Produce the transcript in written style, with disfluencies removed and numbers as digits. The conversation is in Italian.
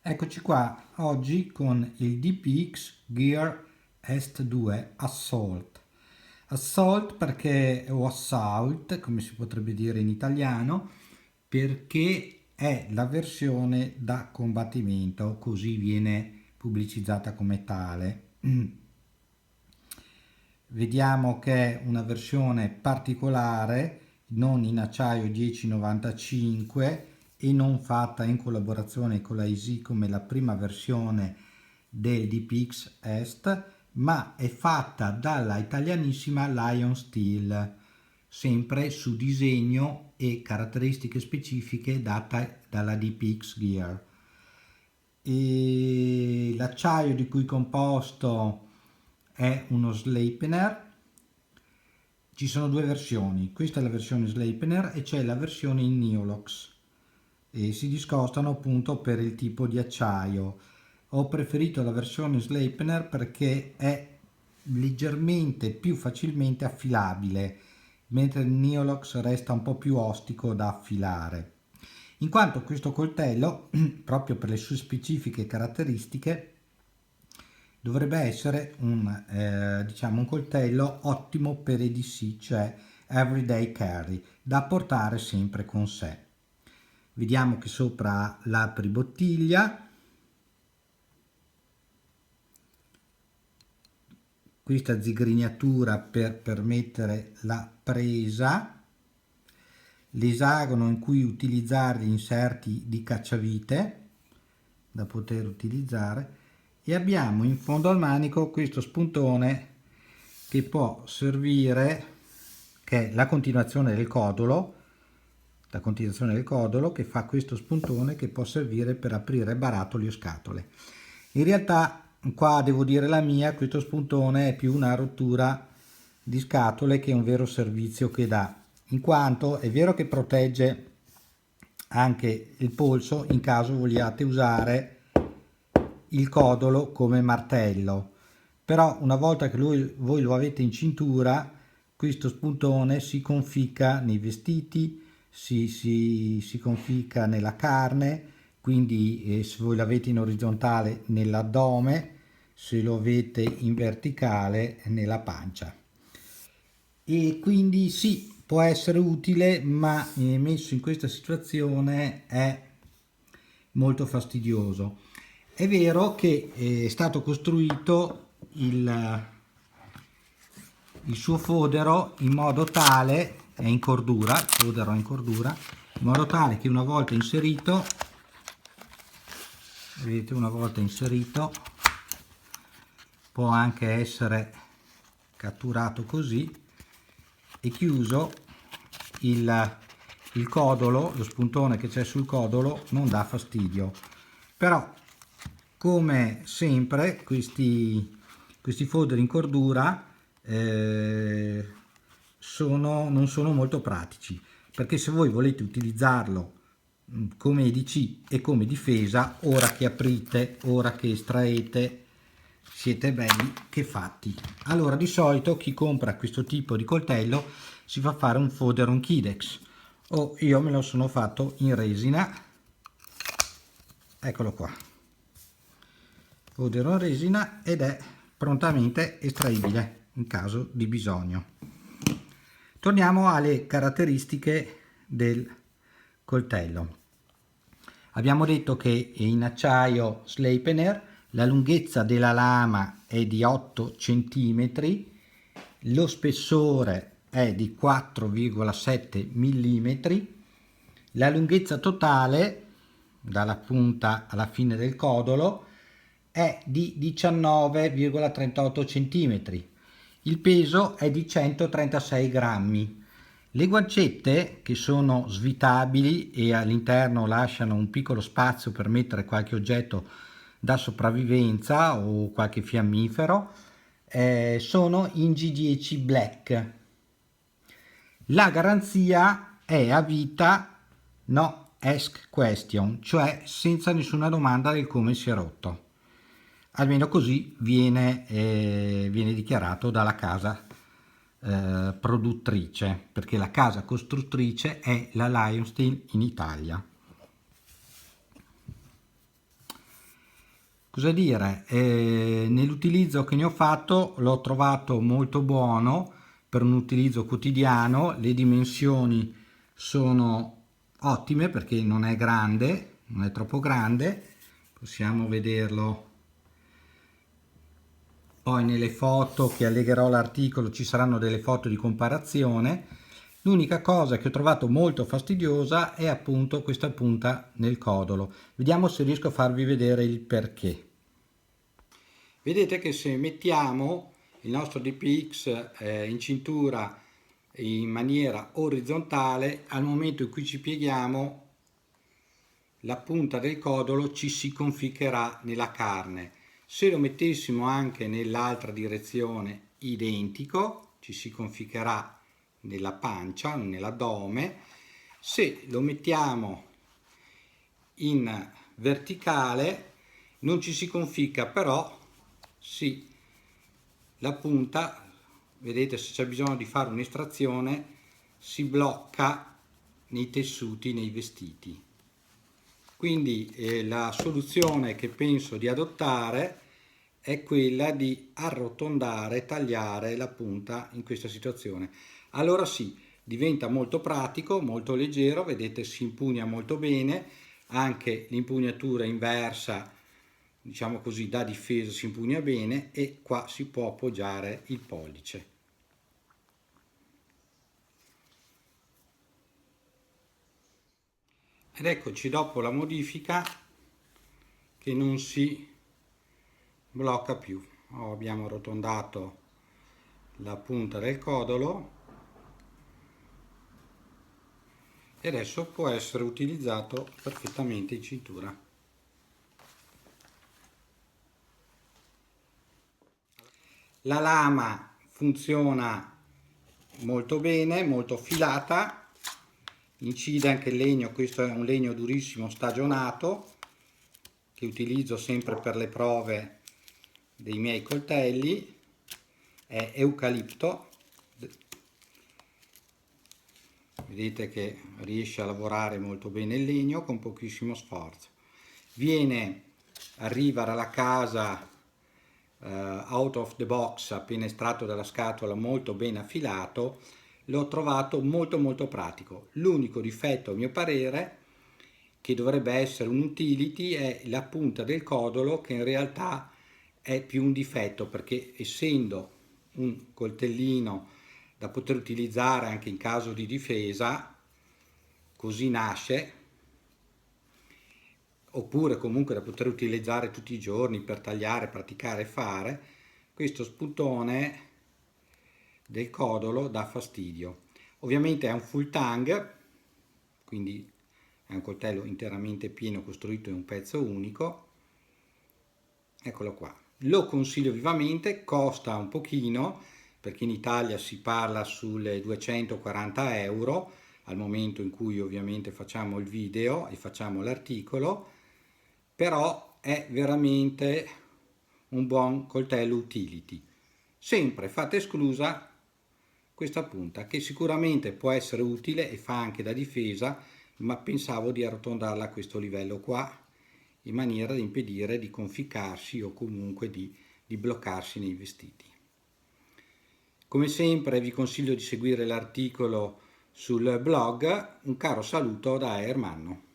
Eccoci qua oggi con il DPX Gear Est 2 Assault. Assault perché, o Assault, come si potrebbe dire in italiano, perché è la versione da combattimento, così viene pubblicizzata come tale. Vediamo che è una versione particolare, non in acciaio 1095 e non fatta in collaborazione con la ISI come la prima versione del DPX Est, ma è fatta dalla italianissima Lion Steel, sempre su disegno e caratteristiche specifiche date dalla DPX Gear. E l'acciaio di cui è composto è uno Sleipner. Ci sono due versioni, questa è la versione Sleipner e c'è la versione in Neolox e si discostano appunto per il tipo di acciaio. Ho preferito la versione Sleipner perché è leggermente più facilmente affilabile, mentre il Neolox resta un po' più ostico da affilare. In quanto questo coltello, proprio per le sue specifiche caratteristiche, dovrebbe essere un coltello ottimo per EDC, cioè everyday carry, da portare sempre con sé. Vediamo che sopra ha l'apribottiglia, questa zigrignatura per permettere la presa, l'esagono in cui utilizzare gli inserti di cacciavite da poter utilizzare, e abbiamo in fondo al manico questo spuntone che può servire, che è la continuazione del codolo, che fa questo spuntone che può servire per aprire barattoli o scatole. In realtà qua devo dire la mia, questo spuntone è più una rottura di scatole che un vero servizio che dà, in quanto è vero che protegge anche il polso in caso vogliate usare il codolo come martello, però una volta che voi lo avete in cintura, questo spuntone si conficca nei vestiti, si conficca nella carne, quindi se voi l'avete in orizzontale nell'addome, se lo avete in verticale nella pancia. E quindi sì, può essere utile, ma messo in questa situazione è molto fastidioso. È vero che è stato costruito il suo fodero in modo tale, è in cordura, il fodero è in cordura, in modo tale che una volta inserito, vedete, una volta inserito, può anche essere catturato così e chiuso. Il codolo, lo spuntone che c'è sul codolo non dà fastidio, però come sempre questi foderi in cordura non sono molto pratici, perché se voi volete utilizzarlo come EDC e come difesa, ora che aprite, ora che estraete, siete belli che fatti. Allora di solito chi compra questo tipo di coltello si fa fare un fodero in Kydex, o io me lo sono fatto in resina, eccolo qua, fodero in resina, ed è prontamente estraibile in caso di bisogno. Torniamo alle caratteristiche del coltello. Abbiamo detto che è in acciaio Sleipner, la lunghezza della lama è di 8 cm, lo spessore è di 4,7 mm, la lunghezza totale dalla punta alla fine del codolo è di 19,38 cm, il peso è di 136 grammi. Le guancette, che sono svitabili e all'interno lasciano un piccolo spazio per mettere qualche oggetto da sopravvivenza o qualche fiammifero, sono in G10 Black. La garanzia è a vita, no ask question, cioè senza nessuna domanda del come si è rotto. Almeno così viene dichiarato dalla casa produttrice, perché la casa costruttrice è la Lion Steel in Italia. Cosa dire? Nell'utilizzo che ne ho fatto l'ho trovato molto buono per un utilizzo quotidiano, le dimensioni sono ottime perché non è grande, non è troppo grande, possiamo vederlo poi nelle foto che allegherò all'articolo, ci saranno delle foto di comparazione. L'unica cosa che ho trovato molto fastidiosa è appunto questa punta nel codolo. Vediamo se riesco a farvi vedere il perché. Vedete che se mettiamo il nostro DPX in cintura in maniera orizzontale, al momento in cui ci pieghiamo, la punta del codolo ci si conficcherà nella carne. Se lo mettessimo anche nell'altra direzione, identico, ci si conficcherà nella pancia, nell'addome. Se lo mettiamo in verticale, non ci si conficca, però sì, la punta, vedete, se c'è bisogno di fare un'estrazione, si blocca nei tessuti, nei vestiti. Quindi la soluzione che penso di adottare è quella di arrotondare, tagliare la punta in questa situazione. Allora sì, diventa molto pratico, molto leggero, vedete si impugna molto bene, anche l'impugnatura inversa, diciamo così, da difesa si impugna bene e qua si può appoggiare il pollice. Ed eccoci dopo la modifica che non si blocca più. Abbiamo arrotondato la punta del codolo e adesso può essere utilizzato perfettamente in cintura. La lama funziona molto bene, molto filata, incide anche il legno, questo è un legno durissimo stagionato che utilizzo sempre per le prove dei miei coltelli, è eucalipto, vedete che riesce a lavorare molto bene il legno con pochissimo sforzo. Arriva dalla casa out of the box, appena estratto dalla scatola, molto ben affilato. L'ho trovato molto pratico. L'unico difetto a mio parere, che dovrebbe essere un utility, è la punta del codolo, che in realtà è più un difetto, perché essendo un coltellino da poter utilizzare anche in caso di difesa, così nasce, oppure comunque da poter utilizzare tutti i giorni per tagliare, praticare e fare, questo spuntone del codolo dà fastidio. Ovviamente è un full tang, quindi è un coltello interamente pieno costruito in un pezzo unico. Eccolo qua. Lo consiglio vivamente, costa un pochino, perché in Italia si parla sulle 240 euro, al momento in cui ovviamente facciamo il video e facciamo l'articolo, però è veramente un buon coltello utility. Sempre fate esclusa questa punta, che sicuramente può essere utile e fa anche da difesa, ma pensavo di arrotondarla a questo livello qua, in maniera da impedire di conficcarsi o comunque di bloccarsi nei vestiti. Come sempre vi consiglio di seguire l'articolo sul blog. Un caro saluto da Ermanno.